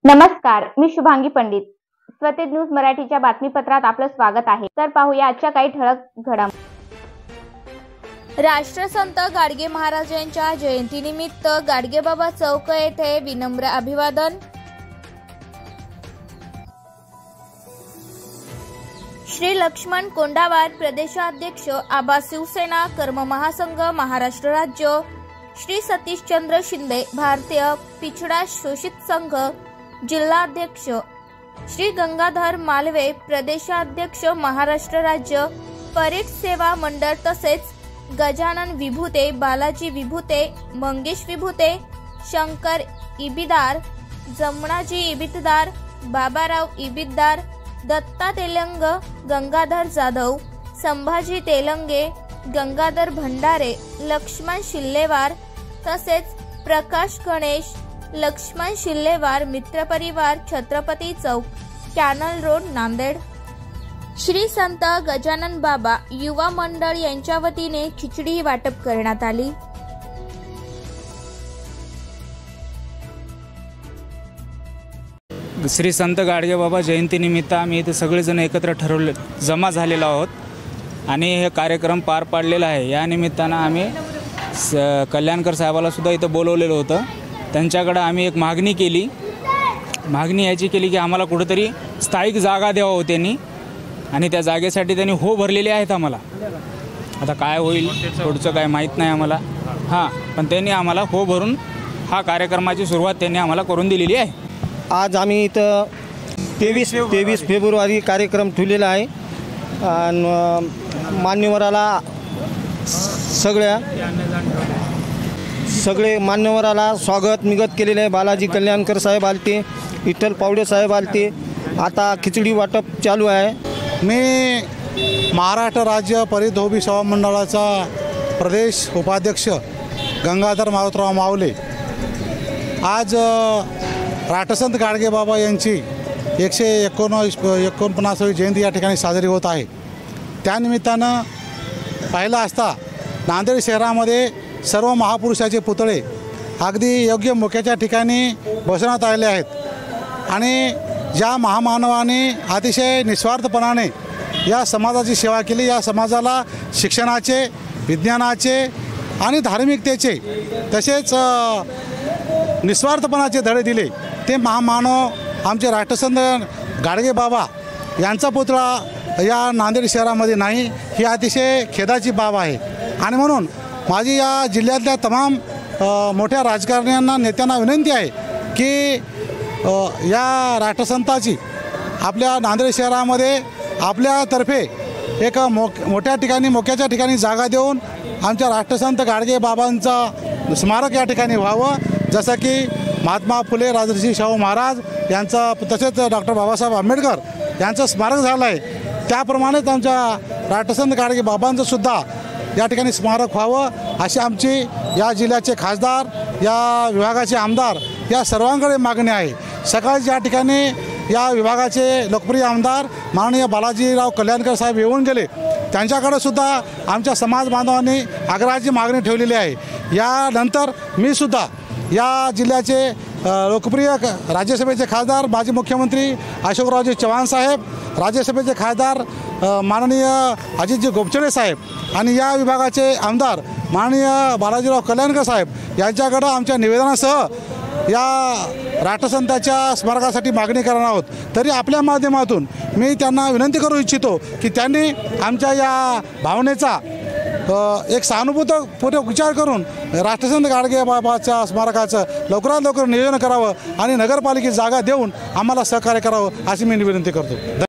नमस्कार, मी शुभांगी पंडित. स्वतेज न्यूज मराठीच्या बातमीपत्रात आपलं स्वागत आहे. तर पाहूया आजच्या काही ठळक घडामोडी. राष्ट्रसंत गाडगे महाराजांच्या जयंतीनिमित्त गाडगेबाबा चौक येथे विनम्र अभिवादन. श्री लक्ष्मण कोंडावार प्रदेशाध्यक्ष आबा शिवसेना कर्म महासंघ महाराष्ट्र राज्य. श्री सतीशचंद्र शिंदे भारतीय पिछड़ा शोषित संघ जिल्हाध्यक्ष. श्री गंगाधर मालवे प्रदेशाध्यक्ष महाराष्ट्र राज्य परीट सेवा मंडळ. तसेच गजानन विभूते, बालाजी विभूते, मंगेश विभूते, शंकर इबिदार, जमनाजी इबितदार, बाबाराव इबितदार, दत्ता तेलंग, गंगाधर जाधव, संभाजी तेलंगे, गंगाधर भंडारे, लक्ष्मण शिल्लेवार, तसेच प्रकाश गणेश, लक्ष्मण शिल्लेवार मित्रपरिवार, छत्रपती चौक, कॅनल रोड, नांदेड. श्री संत गजानन बाबा युवा मंडळ यांच्या वतीने खिचडी वाटप करण्यात आली. श्री संत गाडगेबाबा जयंतीनिमित्त आम्ही इथे सगळेजण एकत्र जमा झालेलो आहोत आणि हे कार्यक्रम पार पाडलेला आहे. या निमित्तानं आम्ही कल्याणकर साहेबाला सुद्धा इथं बोलवलेलं होतं. त्यांच्याकडे आम्ही एक मागणी केली. मागणी याची केली की आम्हाला कुठेतरी स्थायिक जागा द्यावं त्यांनी, आणि त्या जागेसाठी त्यांनी हो भरलेले आहेत आम्हाला. आता काय होईल पुढचं काय माहीत नाही आम्हाला. पण त्यांनी आम्हाला हो भरून हा कार्यक्रमाची सुरुवात त्यांनी आम्हाला करून दिलेली आहे. आज आम्ही इथं 23 फेब्रुवारी कार्यक्रम ठेवलेला आहे आणि मान्यवराला सगळे मान्यवराला स्वागत निगत केलेले आहे. बालाजी कल्याणकर साहेब आलते, विठ्ठल पावडे साहेब आलते. आता खिचडी वाटप चालू आहे. मी महाराष्ट्र राज्य परिधोबी सेवा मंडळाचा प्रदेश उपाध्यक्ष गंगाधर मारुतराव मावले. आज राष्ट्रसंत गाडगेबाबा यांची 149वी जयंती या ठिकाणी साजरी होत आहे. त्यानिमित्तानं पाहिलं असता नांदेड शहरामध्ये सर्व महापुरुषाचे पुतळे अगदी योग्य मोक्याच्या ठिकाणी बसवण्यात आलेले आहेत आणि ज्या महामानवाने अतिशय निस्वार्थपणाने या समाजाची सेवा केली, या समाजाला शिक्षणाचे, विज्ञानाचे आणि धार्मिकतेचे तसेच निस्वार्थपणाचे धडे दिले, ते महामानव आमचे राष्ट्रसंत गाडगेबाबा यांचा पुतळा या नांदेड शहरामध्ये नाही, ही अतिशय खेदाची बाब आहे. आणि म्हणून माझी या जिल्ह्यातल्या तमाम मोठ्या राजकारण्यांना, नेत्यांना विनंती आहे की या राष्ट्रसंताची आपल्या नांदेड शहरामध्ये आपल्यातर्फे एक मोठ्या ठिकाणी, मोक्याच्या ठिकाणी जागा देऊन आमच्या राष्ट्रसंत गाडगेबाबांचा स्मारक या ठिकाणी व्हावं. जसं की महात्मा फुले, राजर्षी शाहू महाराज यांचा, तसेच डॉक्टर बाबासाहेब आंबेडकर यांचं स्मारक झालं आहे, त्याप्रमाणेच आमच्या राष्ट्रसंत गाडगेबाबांचं सुद्धा या ठिकाणी स्मारक व्हावं अशी आमची या जिल्ह्याचे खासदार, या विभागाचे आमदार या सर्वांकडे मागणी आहे. सकाळी या ठिकाणी या विभागाचे लोकप्रिय आमदार माननीय बालाजीराव कल्याणकर साहेब येऊन गेले. त्यांच्याकडे सुद्धा आमच्या समाज बांधवांनी आग्रहाची मागणी ठेवलेली आहे. यानंतर मी सुद्धा या जिल्ह्याचे लोकप्रिय राज्यसभेचे खासदार माजी मुख्यमंत्री अशोकरावजी चव्हाण साहेब, राज्यसभेचे खासदार माननीय अजितजी गोपचडे साहेब आणि या विभागाचे आमदार माननीय बालाजीराव कल्याणकर साहेब यांच्याकडं आमच्या निवेदनासह या राष्ट्रसंताच्या स्मारकासाठी मागणी करणार आहोत. तरी आपल्या माध्यमातून मी त्यांना विनंती करू इच्छितो की त्यांनी आमच्या या भावनेचा एक सहानुभूतीपूर्वक विचार करून राष्ट्रसंत गाडगेबाबाच्या स्मारकाचं लवकरात लवकर नियोजन करावं आणि नगरपालिकेची जागा देऊन आम्हाला सहकार्य करावं अशी मी विनंती करतो.